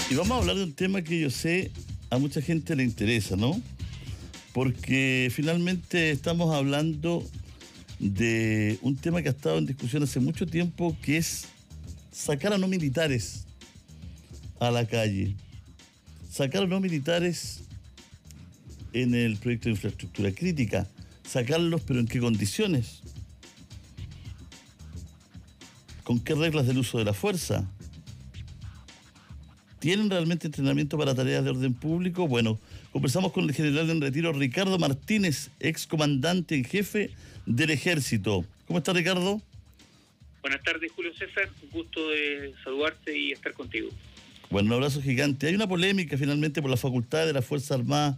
Y vamos a hablar de un tema que yo sé a mucha gente le interesa, ¿no? Porque finalmente estamos hablando de un tema que ha estado en discusión hace mucho tiempo, que es sacar a no militares a la calle. Sacar a no militares en el proyecto de infraestructura crítica. Sacarlos, pero ¿en qué condiciones? ¿Con qué reglas del uso de la fuerza? ¿Tienen realmente entrenamiento para tareas de orden público? Bueno, conversamos con el general en retiro Ricardo Martínez, excomandante en jefe del Ejército. ¿Cómo está, Ricardo? Buenas tardes, Julio César. Un gusto de saludarte y estar contigo. Bueno, un abrazo gigante. Hay una polémica finalmente por la facultad de las Fuerzas Armadas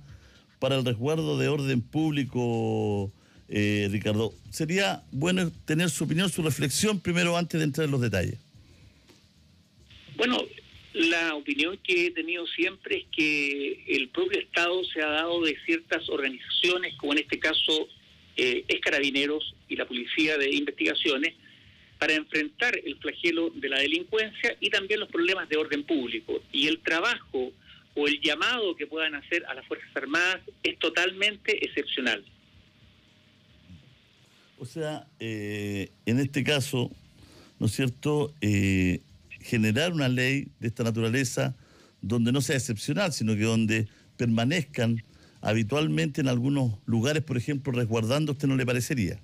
para el resguardo de orden público, Ricardo. Sería bueno tener su opinión, su reflexión primero antes de entrar en los detalles. Bueno, la opinión que he tenido siempre es que el propio Estado se ha dado de ciertas organizaciones, como en este caso es Carabineros y la Policía de Investigaciones, para enfrentar el flagelo de la delincuencia y también los problemas de orden público. Y el trabajo o el llamado que puedan hacer a las Fuerzas Armadas es totalmente excepcional. O sea, en este caso, ¿no es cierto?, generar una ley de esta naturaleza donde no sea excepcional, sino que donde permanezcan habitualmente en algunos lugares, por ejemplo, resguardando, ¿a usted no le parecería?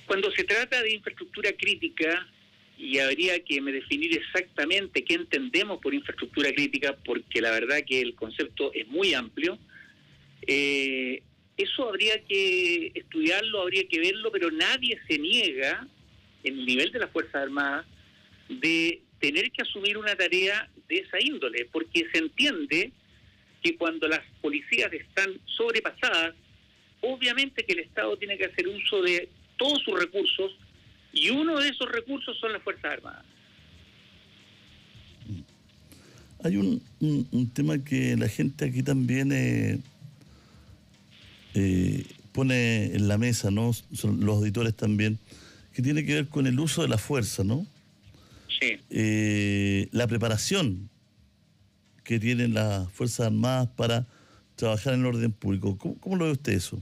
Cuando se trata de infraestructura crítica, y habría que definir exactamente qué entendemos por infraestructura crítica, porque la verdad que el concepto es muy amplio, eso habría que estudiarlo, habría que verlo, pero nadie se niega, en el nivel de las Fuerzas Armadas, de tener que asumir una tarea de esa índole, porque se entiende que cuando las policías están sobrepasadas, obviamente que el Estado tiene que hacer uso de todos sus recursos, y uno de esos recursos son las Fuerzas Armadas. Hay un tema que la gente aquí también pone en la mesa, ¿no? Son los auditores también, que tiene que ver con el uso de la fuerza, ¿no? Sí. La preparación que tienen las Fuerzas Armadas para trabajar en el orden público. ¿Cómo lo ve usted eso?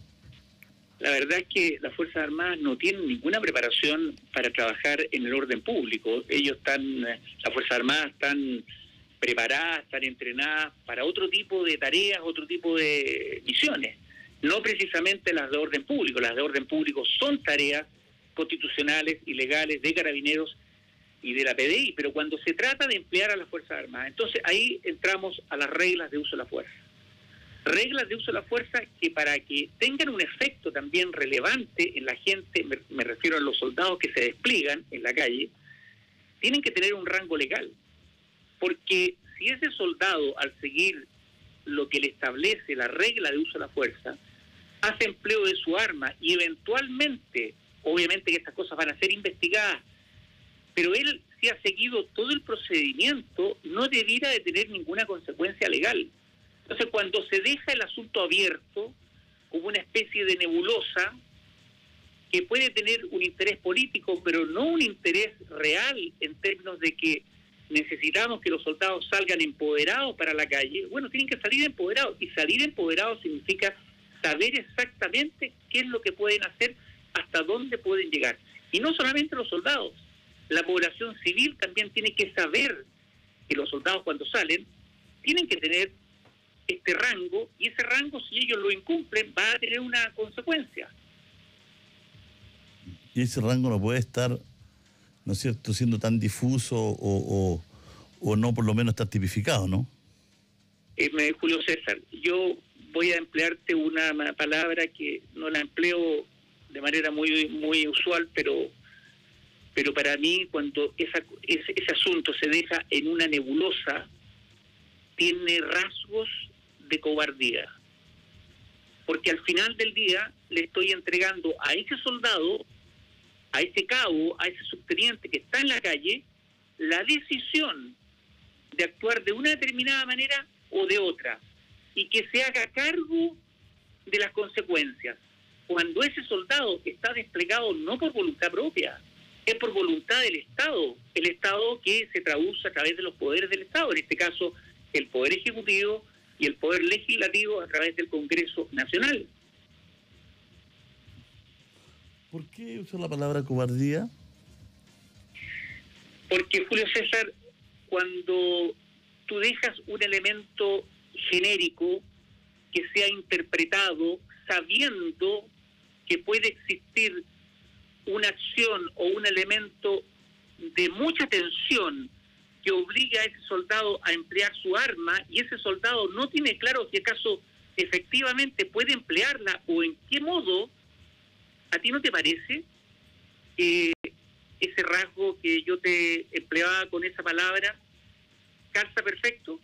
La verdad es que las Fuerzas Armadas no tienen ninguna preparación para trabajar en el orden público. Las Fuerzas Armadas están preparadas, están entrenadas para otro tipo de tareas, otro tipo de misiones. No precisamente las de orden público. Las de orden público son tareas constitucionales y legales de Carabineros y de la PDI, pero cuando se trata de emplear a las Fuerzas Armadas, entonces ahí entramos a las reglas de uso de la fuerza. Reglas de uso de la fuerza que para que tengan un efecto también relevante en la gente, me refiero a los soldados que se despliegan en la calle, tienen que tener un rango legal. Porque si ese soldado, al seguir lo que le establece la regla de uso de la fuerza, hace empleo de su arma y eventualmente, obviamente que estas cosas van a ser investigadas, pero él, si ha seguido todo el procedimiento, no debiera de tener ninguna consecuencia legal. Entonces, cuando se deja el asunto abierto, como una especie de nebulosa, que puede tener un interés político, pero no un interés real en términos de que necesitamos que los soldados salgan empoderados para la calle, bueno, tienen que salir empoderados, y salir empoderados significa saber exactamente qué es lo que pueden hacer, hasta dónde pueden llegar. Y no solamente los soldados, la población civil también tiene que saber que los soldados cuando salen tienen que tener este rango, y ese rango, si ellos lo incumplen, va a tener una consecuencia. Y ese rango no puede estar, ¿no es cierto?, siendo tan difuso o no, por lo menos estar tipificado, ¿no? Julio César, yo voy a emplearte una palabra que no la empleo de manera muy, muy usual, pero para mí, cuando ese asunto se deja en una nebulosa, tiene rasgos de cobardía. Porque al final del día le estoy entregando a ese soldado, a ese cabo, a ese subteniente que está en la calle, la decisión de actuar de una determinada manera o de otra, y que se haga cargo de las consecuencias. Cuando ese soldado está desplegado no por voluntad propia, es por voluntad del Estado, el Estado que se traduce a través de los poderes del Estado, en este caso el Poder Ejecutivo y el Poder Legislativo a través del Congreso Nacional. ¿Por qué usar la palabra cobardía? Porque, Julio César, cuando tú dejas un elemento genérico que sea interpretado sabiendo que puede existir una acción o un elemento de mucha tensión que obliga a ese soldado a emplear su arma, y ese soldado no tiene claro si acaso efectivamente puede emplearla o en qué modo, ¿a ti no te parece que ese rasgo que yo te empleaba con esa palabra calza perfecto?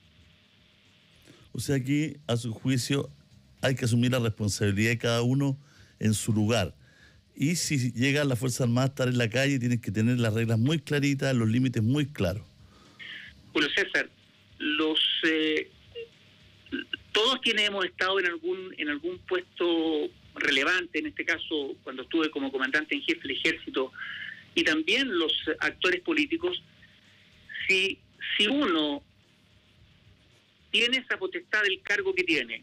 O sea, aquí, a su juicio, hay que asumir la responsabilidad de cada uno en su lugar. Y si llega la Fuerza Armada a estar en la calle, tienen que tener las reglas muy claritas, los límites muy claros. Julio César, todos quienes hemos estado en algún puesto relevante, en este caso cuando estuve como comandante en jefe del ejército, y también los actores políticos, si uno tiene esa potestad del cargo que tiene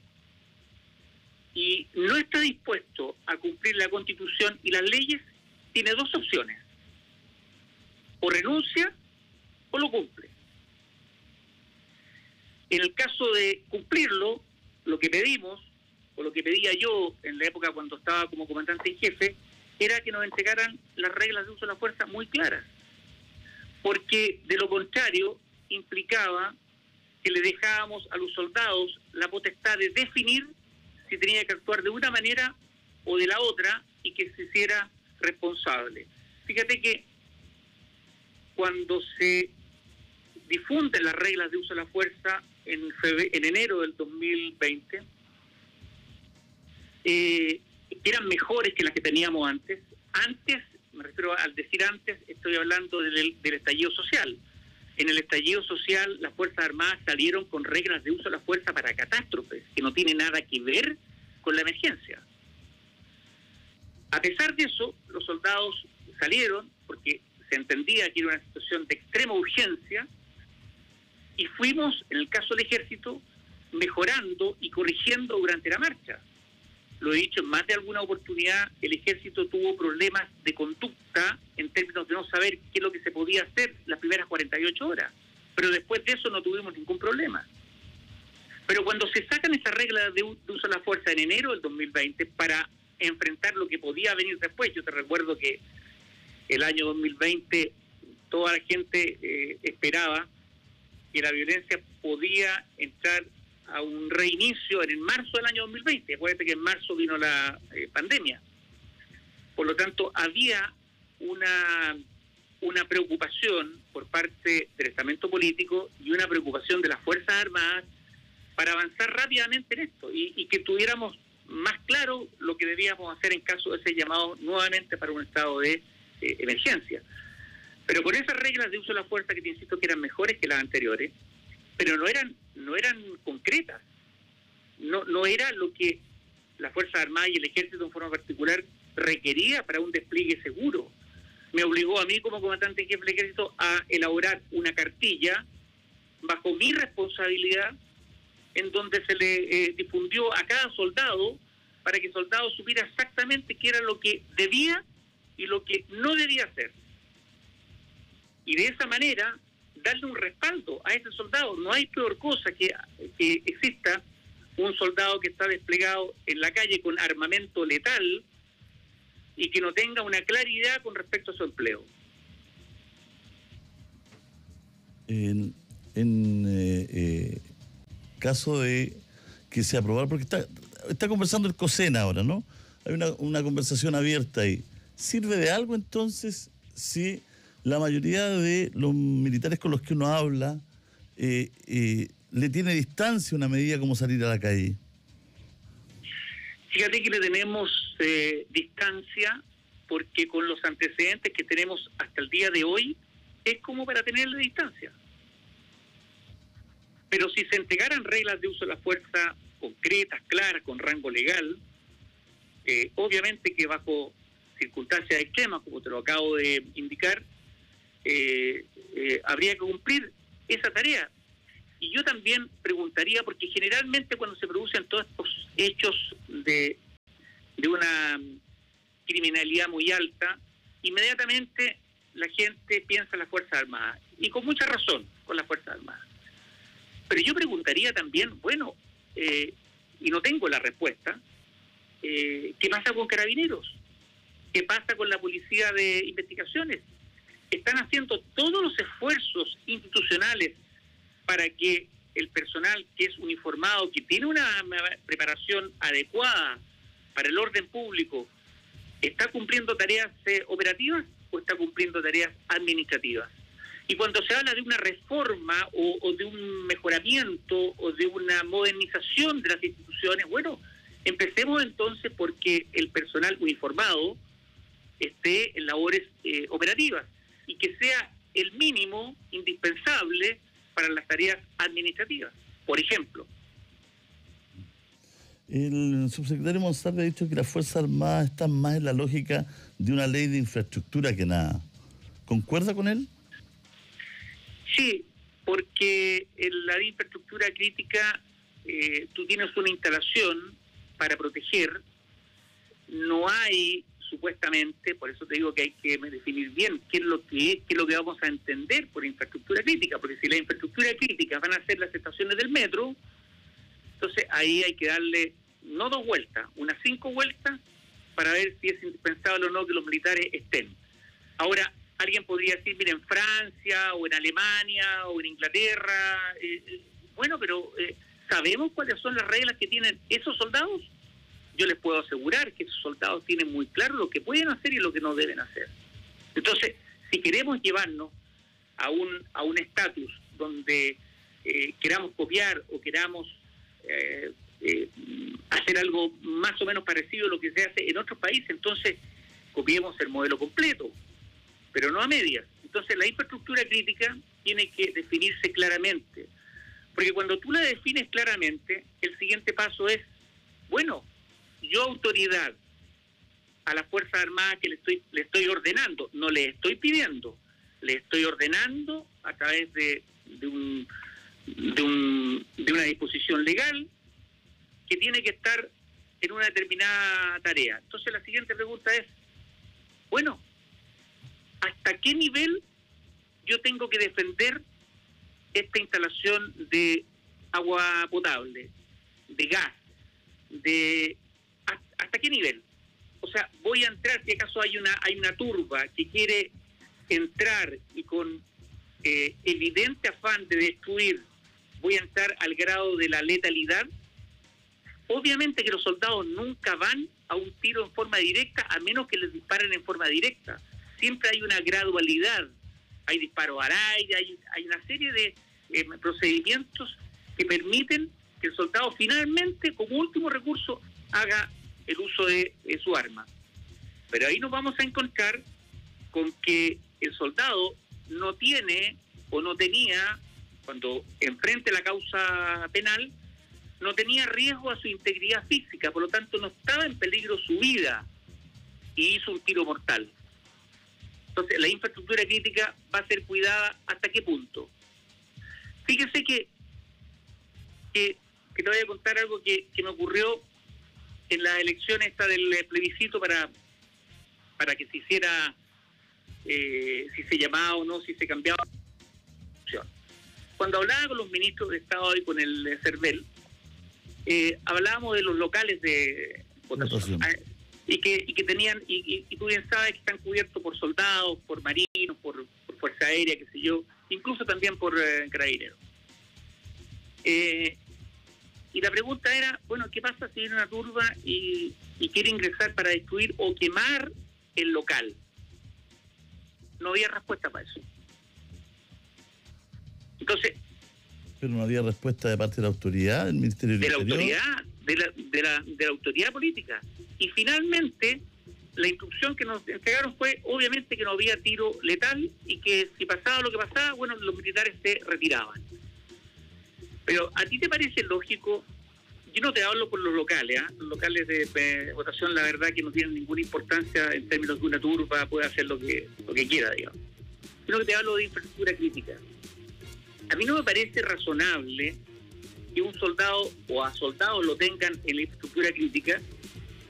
y no está dispuesto a cumplir la Constitución y las leyes, tiene dos opciones: o renuncia o lo cumple. En el caso de cumplirlo, lo que pedimos, o lo que pedía yo en la época cuando estaba como comandante en jefe, era que nos entregaran las reglas de uso de la fuerza muy claras, porque de lo contrario implicaba que le dejábamos a los soldados la potestad de definir si tenía que actuar de una manera o de la otra y que se hiciera responsable. Fíjate que cuando se difunden las reglas de uso de la fuerza en enero del 2020, eran mejores que las que teníamos antes. Antes, me refiero al decir antes, estoy hablando del estallido social. En el estallido social, las Fuerzas Armadas salieron con reglas de uso de la fuerza para catástrofes, que no tienen nada que ver con la emergencia. A pesar de eso, los soldados salieron porque se entendía que era una situación de extrema urgencia, y fuimos, en el caso del ejército, mejorando y corrigiendo durante la marcha. Lo he dicho en más de alguna oportunidad, el ejército tuvo problemas de conducta en términos de no saber qué es lo que se podía hacer las primeras 48 horas, pero después de eso no tuvimos ningún problema. Pero cuando se sacan esas reglas de uso de la fuerza en enero del 2020 para enfrentar lo que podía venir después, yo te recuerdo que el año 2020 toda la gente esperaba que la violencia podía entrar a un reinicio en marzo del año 2020. Acuérdate que en marzo vino la pandemia. Por lo tanto, había una preocupación por parte del estamento político y una preocupación de las Fuerzas Armadas para avanzar rápidamente en esto y que tuviéramos más claro lo que debíamos hacer en caso de ser llamados nuevamente para un estado de emergencia. Pero con esas reglas de uso de la fuerza, que te insisto que eran mejores que las anteriores, pero no eran concretas, no era lo que la Fuerza Armada y el Ejército en forma particular requería para un despliegue seguro. Me obligó a mí como comandante en jefe del Ejército a elaborar una cartilla bajo mi responsabilidad, en donde se le difundió a cada soldado para que el soldado supiera exactamente qué era lo que debía y lo que no debía hacer. Y de esa manera darle un respaldo a ese soldado. No hay peor cosa que exista un soldado que está desplegado en la calle con armamento letal y que no tenga una claridad con respecto a su empleo. En caso de que se aprobara, porque está conversando el COSENA ahora, ¿no? Hay una conversación abierta ahí. ¿Sirve de algo entonces si la mayoría de los militares con los que uno habla le tiene distancia una medida como salir a la calle? Fíjate que le tenemos distancia porque con los antecedentes que tenemos hasta el día de hoy es como para tenerle distancia. Pero si se entregaran reglas de uso de la fuerza concretas, claras, con rango legal, obviamente que bajo circunstancias extremas, como te lo acabo de indicar, habría que cumplir esa tarea. Y yo también preguntaría, porque generalmente cuando se producen todos estos hechos de una criminalidad muy alta, inmediatamente la gente piensa en las Fuerzas Armadas, y con mucha razón, con las Fuerzas Armadas. Pero yo preguntaría también, bueno, y no tengo la respuesta, ¿qué pasa con Carabineros? ¿Qué pasa con la Policía de Investigaciones? Están haciendo todos los esfuerzos institucionales para que el personal que es uniformado, que tiene una preparación adecuada para el orden público, ¿está cumpliendo tareas operativas o está cumpliendo tareas administrativas? Y cuando se habla de una reforma o de un mejoramiento o de una modernización de las instituciones, bueno, empecemos entonces porque el personal uniformado esté en labores operativas y que sea el mínimo indispensable para las tareas administrativas. Por ejemplo, el subsecretario Monsalve ha dicho que las Fuerzas Armadas están más en la lógica de una ley de infraestructura que nada. ¿Concuerda con él? Sí, porque en la infraestructura crítica tú tienes una instalación para proteger, no hay supuestamente, por eso te digo que hay que definir bien qué es lo que vamos a entender por infraestructura crítica, porque si la infraestructura crítica van a ser las estaciones del metro, entonces ahí hay que darle no 2 vueltas, unas 5 vueltas para ver si es indispensable o no que los militares estén. Ahora, alguien podría decir, mira, en Francia o en Alemania o en Inglaterra, bueno, pero ¿sabemos cuáles son las reglas que tienen esos soldados? Yo les puedo asegurar que esos soldados tienen muy claro lo que pueden hacer y lo que no deben hacer. Entonces, si queremos llevarnos a un estatus donde queramos copiar o queramos hacer algo más o menos parecido a lo que se hace en otros países, entonces copiemos el modelo completo, pero no a medias. Entonces la infraestructura crítica tiene que definirse claramente, porque cuando tú la defines claramente, el siguiente paso es, bueno, yo autoridad a las Fuerzas Armadas que le estoy ordenando, no le estoy pidiendo, le estoy ordenando a través de una disposición legal que tiene que estar en una determinada tarea. Entonces la siguiente pregunta es, bueno, ¿hasta qué nivel yo tengo que defender esta instalación de agua potable, de gas, hasta qué nivel? O sea, voy a entrar, si acaso hay una turba que quiere entrar y con evidente afán de destruir, voy a entrar al grado de la letalidad. Obviamente que los soldados nunca van a un tiro en forma directa a menos que les disparen en forma directa. Siempre hay una gradualidad, hay disparos al aire, hay una serie de procedimientos que permiten que el soldado finalmente, como último recurso, haga el uso de su arma. Pero ahí nos vamos a encontrar con que el soldado no tiene o no tenía, cuando enfrente la causa penal, no tenía riesgo a su integridad física, por lo tanto no estaba en peligro su vida y hizo un tiro mortal. Entonces la infraestructura crítica va a ser cuidada ¿hasta qué punto? Fíjese que te voy a contar algo que me ocurrió en las elecciones del plebiscito para que se hiciera, si se llamaba o no, si se cambiaba. Cuando hablaba con los ministros de Estado y con el CERVEL, hablábamos de los locales de votación. Y que tenían, y tú bien sabes que están cubiertos por soldados, por marinos, por Fuerza Aérea, qué sé yo, incluso también por Carabineros. Y la pregunta era, bueno, ¿qué pasa si viene una turba y quiere ingresar para destruir o quemar el local? No había respuesta para eso. Entonces... Pero no había respuesta de parte de la autoridad, del Ministerio del Interior. De la autoridad política. Y finalmente, la instrucción que nos entregaron fue, obviamente, que no había tiro letal y que si pasaba lo que pasaba, bueno, los militares se retiraban. Pero, ¿a ti te parece lógico yo no te hablo por los locales, los locales de votación, la verdad que no tienen ninguna importancia en términos de una turba puede hacer lo que quiera, digamos. Sino que te hablo de infraestructura crítica. A mí no me parece razonable que un soldado o a soldados lo tengan en la infraestructura crítica,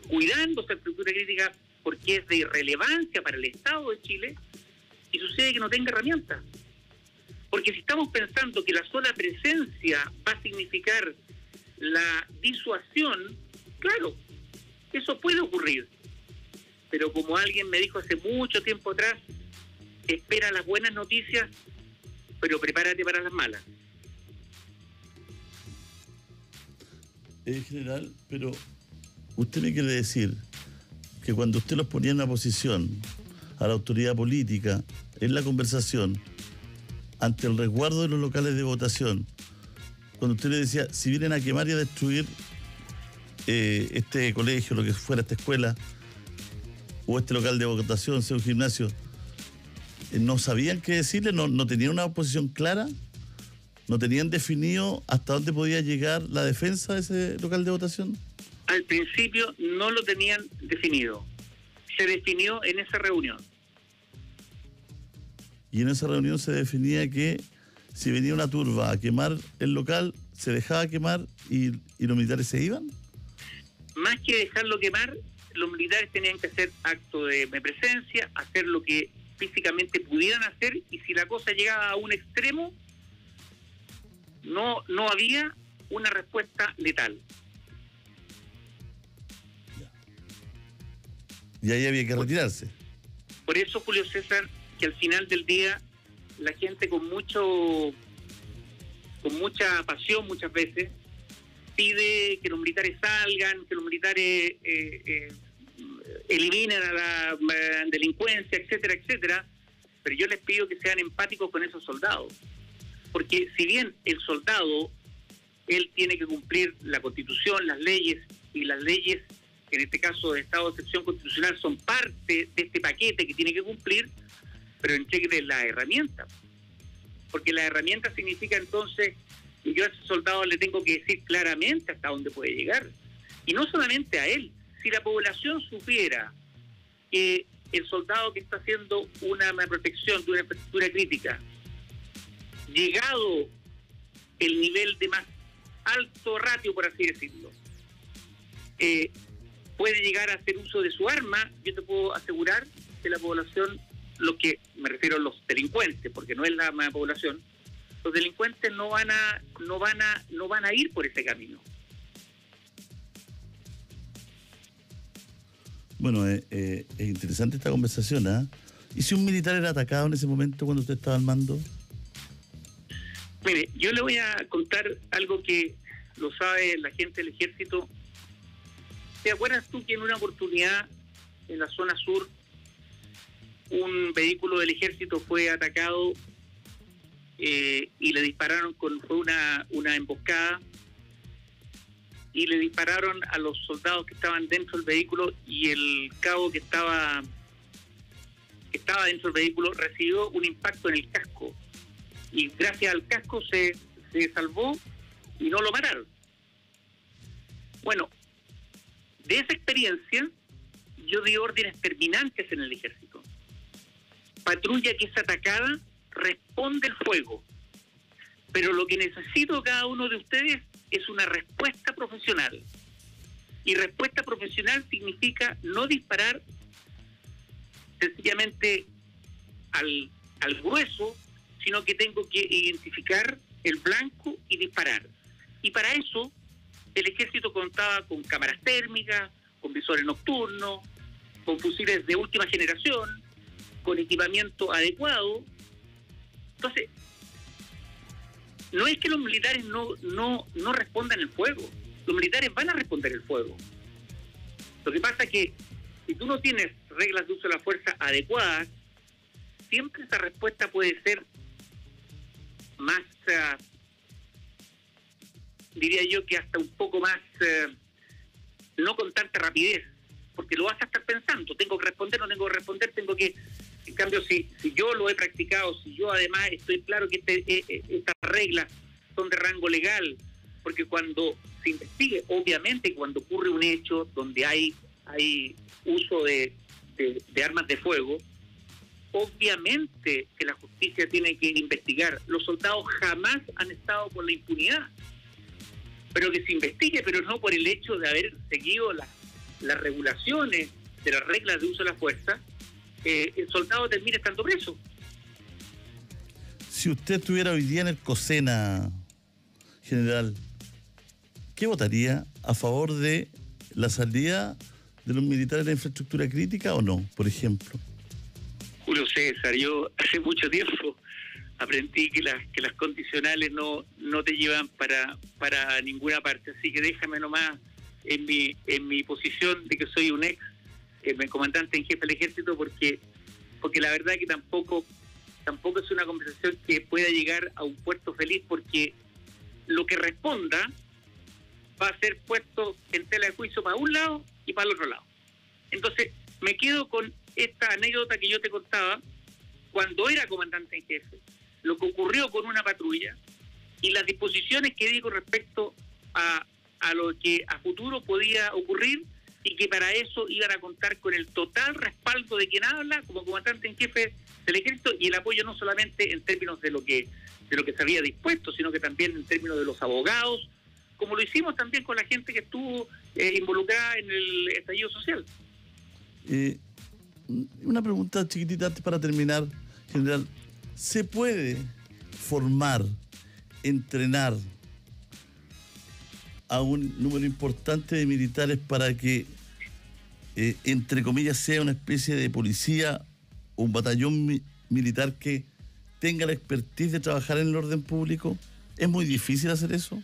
cuidando esa infraestructura crítica porque es de relevancia para el Estado de Chile, y sucede que no tenga herramientas. Porque si estamos pensando que la sola presencia va a significar la disuasión, claro, eso puede ocurrir. Pero como alguien me dijo hace mucho tiempo atrás, espera las buenas noticias, pero prepárate para las malas. General, pero usted me quiere decir que cuando usted los ponía en una posición a la autoridad política, en la conversación, ante el resguardo de los locales de votación, cuando usted le decía, si vienen a quemar y a destruir este colegio, lo que fuera, esta escuela, o este local de votación, sea un gimnasio, ¿no sabían qué decirle? ¿No tenían una posición clara? ¿No tenían definido hasta dónde podía llegar la defensa de ese local de votación? Al principio no lo tenían definido. Se definió en esa reunión. Y en esa reunión se definía que si venía una turba a quemar el local, se dejaba quemar y los militares se iban. Más que dejarlo quemar, los militares tenían que hacer acto de presencia, hacer lo que físicamente pudieran hacer, y si la cosa llegaba a un extremo, no había una respuesta letal. Y ahí había que retirarse. Por eso, Julio César, que al final del día la gente con mucha pasión muchas veces pide que los militares salgan, que los militares eliminen a la delincuencia, etcétera, etcétera, pero yo les pido que sean empáticos con esos soldados, porque si bien el soldado, él tiene que cumplir la Constitución, las leyes, y las leyes, en este caso de estado de excepción constitucional, son parte de este paquete que tiene que cumplir, pero entregue las herramientas, porque las herramientas significa entonces que yo a ese soldado le tengo que decir claramente hasta dónde puede llegar, y no solamente a él. Si la población supiera que el soldado que está haciendo una protección de una infraestructura crítica, llegado el nivel de más alto ratio, por así decirlo, puede llegar a hacer uso de su arma, yo te puedo asegurar que la población, lo que me refiero a los delincuentes, porque no es la población, los delincuentes no van a ir por ese camino. Bueno, es interesante esta conversación, ¿eh? ¿Y si un militar era atacado en ese momento cuando usted estaba al mando? Mire, yo le voy a contar algo que lo sabe la gente del ejército. ¿Te acuerdas tú que en una oportunidad en la zona sur un vehículo del ejército fue atacado y le dispararon fue una emboscada, y le dispararon a los soldados que estaban dentro del vehículo, y el cabo que estaba dentro del vehículo recibió un impacto en el casco, y gracias al casco se salvó y no lo mataron? Bueno, de esa experiencia yo di órdenes terminantes en el ejército. Patrulla que es atacada, responde el fuego, pero lo que necesito cada uno de ustedes es una respuesta profesional, y respuesta profesional significa no disparar sencillamente al grueso, sino que tengo que identificar el blanco y disparar. Y para eso el ejército contaba con cámaras térmicas, con visores nocturnos, con fusiles de última generación, con equipamiento adecuado. Entonces, no es que los militares no respondan el fuego. Los militares van a responder el fuego. Lo que pasa es que si tú no tienes reglas de uso de la fuerza adecuadas, siempre esa respuesta puede ser más, diría yo que hasta un poco más, no con tanta rapidez, porque lo vas a estar pensando, tengo que responder, no tengo que responder, tengo que... En cambio, si yo lo he practicado, si yo además estoy claro que estas reglas son de rango legal, porque cuando se investigue. Obviamente, cuando ocurre un hecho donde hay uso de armas de fuego, obviamente que la justicia tiene que investigar. Los soldados jamás han estado por la impunidad, pero que se investigue, pero no por el hecho de haber seguido las regulaciones de las reglas de uso de la fuerza. El soldado termina estando preso. Si usted estuviera hoy día en el COSENA, general, ¿qué votaría? ¿A favor de la salida de los militares de la infraestructura crítica o no, por ejemplo? Julio César, yo hace mucho tiempo aprendí que las condicionales no te llevan para ninguna parte, así que déjame nomás en mi posición de que soy un ex comandante en jefe del ejército, porque la verdad que tampoco es una conversación que pueda llegar a un puerto feliz, porque lo que responda va a ser puesto en tela de juicio para un lado y para el otro lado. Entonces me quedo con esta anécdota que yo te contaba cuando era comandante en jefe, lo que ocurrió con una patrulla y las disposiciones que di con respecto a lo que a futuro podía ocurrir, y que para eso iban a contar con el total respaldo de quien habla como comandante en jefe del ejército, y el apoyo no solamente en términos de lo que se había dispuesto, sino que también en términos de los abogados, como lo hicimos también con la gente que estuvo involucrada en el estallido social. Una pregunta chiquitita antes para terminar, general. ¿Se puede formar, entrenar a un número importante de militares para que, entre comillas, sea una especie de policía o un batallón militar que tenga la expertise de trabajar en el orden público? ¿Es muy difícil hacer eso?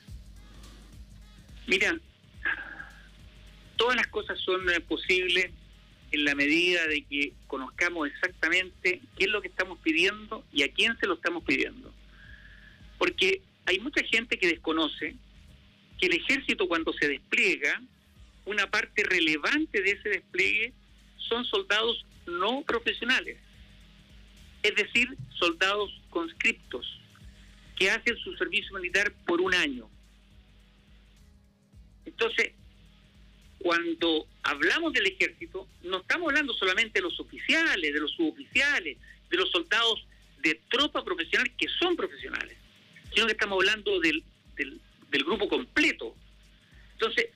Mira, todas las cosas son posibles en la medida de que conozcamos exactamente qué es lo que estamos pidiendo y a quién se lo estamos pidiendo. Porque hay mucha gente que desconoce que el ejército, cuando se despliega, una parte relevante de ese despliegue son soldados no profesionales, es decir, soldados conscriptos que hacen su servicio militar por un año. Entonces, cuando hablamos del ejército, no estamos hablando solamente de los oficiales, de los suboficiales, de los soldados de tropa profesional que son profesionales, sino que estamos hablando del grupo completo. Entonces,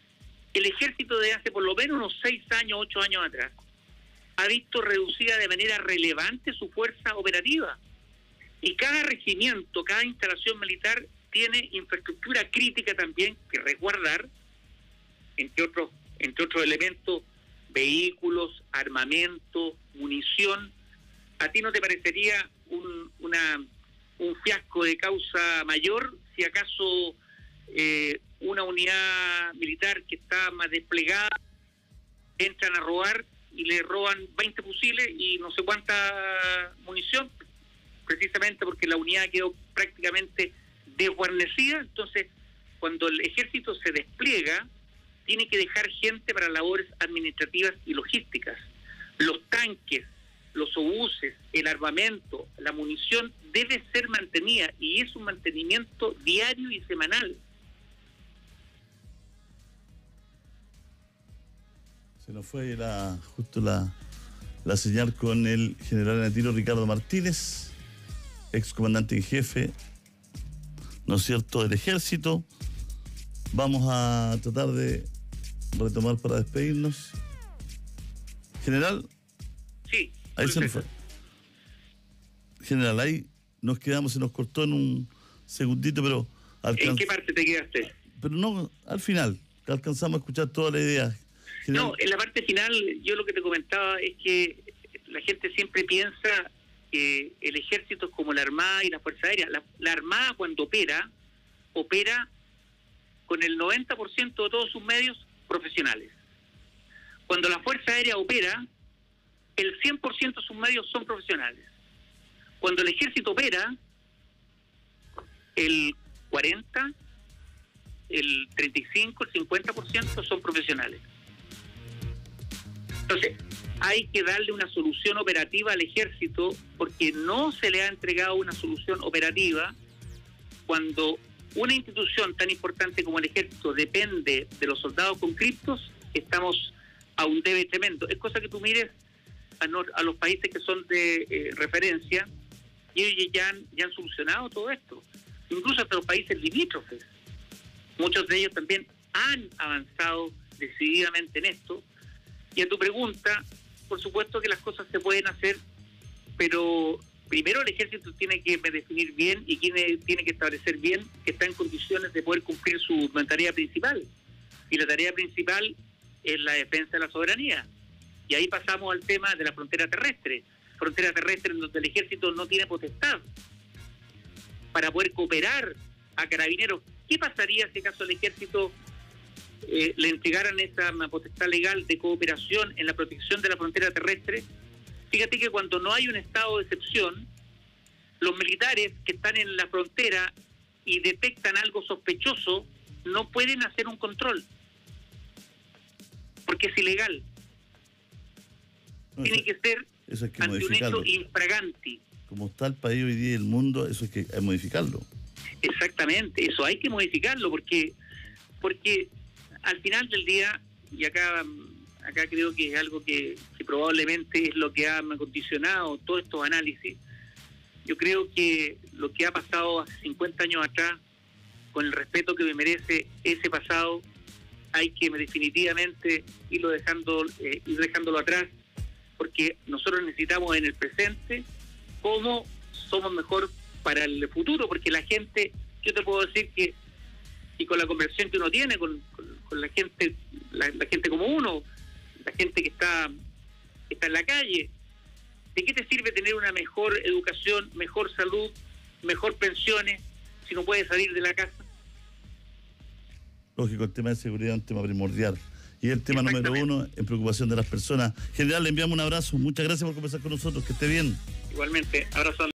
el ejército de hace por lo menos unos 6 años, 8 años atrás, ha visto reducida de manera relevante su fuerza operativa. Y cada regimiento, cada instalación militar tiene infraestructura crítica también que resguardar, entre otros elementos, vehículos, armamento, munición. ¿A ti no te parecería un fiasco de causa mayor si acaso una unidad militar que está más desplegada entran a robar y le roban 20 fusiles y no sé cuánta munición, precisamente porque la unidad quedó prácticamente desguarnecida? Entonces, cuando el ejército se despliega, tiene que dejar gente para labores administrativas y logísticas. Los tanques, los obuses, el armamento, la munición debe ser mantenida, y es un mantenimiento diario y semanal. Se nos fue justo la señal con el general en tiro Ricardo Martínez, ex comandante en jefe, ¿no es cierto?, del ejército. Vamos a tratar de retomar para despedirnos. General. Sí. Ahí se nos fue. General, ahí nos quedamos, se nos cortó en un segundito, pero... ¿En qué parte te quedaste? Pero no, al final, alcanzamos a escuchar toda la idea. General. No, en la parte final, yo lo que te comentaba es que la gente siempre piensa que el ejército es como la Armada y la Fuerza Aérea. La Armada, cuando opera con el 90% de todos sus medios profesionales. Cuando la Fuerza Aérea opera, el 100% de sus medios son profesionales. Cuando el ejército opera, el 40, el 35, el 50% son profesionales. Entonces, hay que darle una solución operativa al ejército, porque no se le ha entregado una solución operativa cuando una institución tan importante como el ejército depende de los soldados conscriptos, estamos a un debe tremendo. Es cosa que tú mires a los países que son de referencia, y ellos ya han solucionado todo esto, incluso hasta los países limítrofes. Muchos de ellos también han avanzado decididamente en esto. Y a tu pregunta, por supuesto que las cosas se pueden hacer, pero primero el ejército tiene que definir bien y tiene que establecer bien que está en condiciones de poder cumplir su tarea principal. Y la tarea principal es la defensa de la soberanía. Y ahí pasamos al tema de la frontera terrestre en donde el ejército no tiene potestad para poder cooperar a carabineros. ¿Qué pasaría si acaso el ejército le entregaran esa potestad legal de cooperación en la protección de la frontera terrestre? Fíjate que cuando no hay un estado de excepción, los militares que están en la frontera y detectan algo sospechoso no pueden hacer un control porque es ilegal. No, tiene que ser eso hay que ante un modificarlo. hecho infraganti. Como está el país hoy día y el mundo, eso hay que modificarlo. Exactamente, eso hay que modificarlo porque al final del día, y acá creo que es algo que probablemente es lo que ha condicionado todos estos análisis. Yo creo que lo que ha pasado hace 50 años atrás, con el respeto que me merece ese pasado, hay que definitivamente irlo dejándolo atrás, porque nosotros necesitamos en el presente cómo somos mejor para el futuro, porque la gente, yo te puedo decir que, y con la conversación que uno tiene con la gente, la gente como uno, la gente que está en la calle, ¿de qué te sirve tener una mejor educación, mejor salud, mejor pensiones, si no puedes salir de la casa? Lógico, el tema de seguridad es un tema primordial. Y el tema número uno en preocupación de las personas. General, le enviamos un abrazo. Muchas gracias por conversar con nosotros. Que esté bien. Igualmente, abrazo.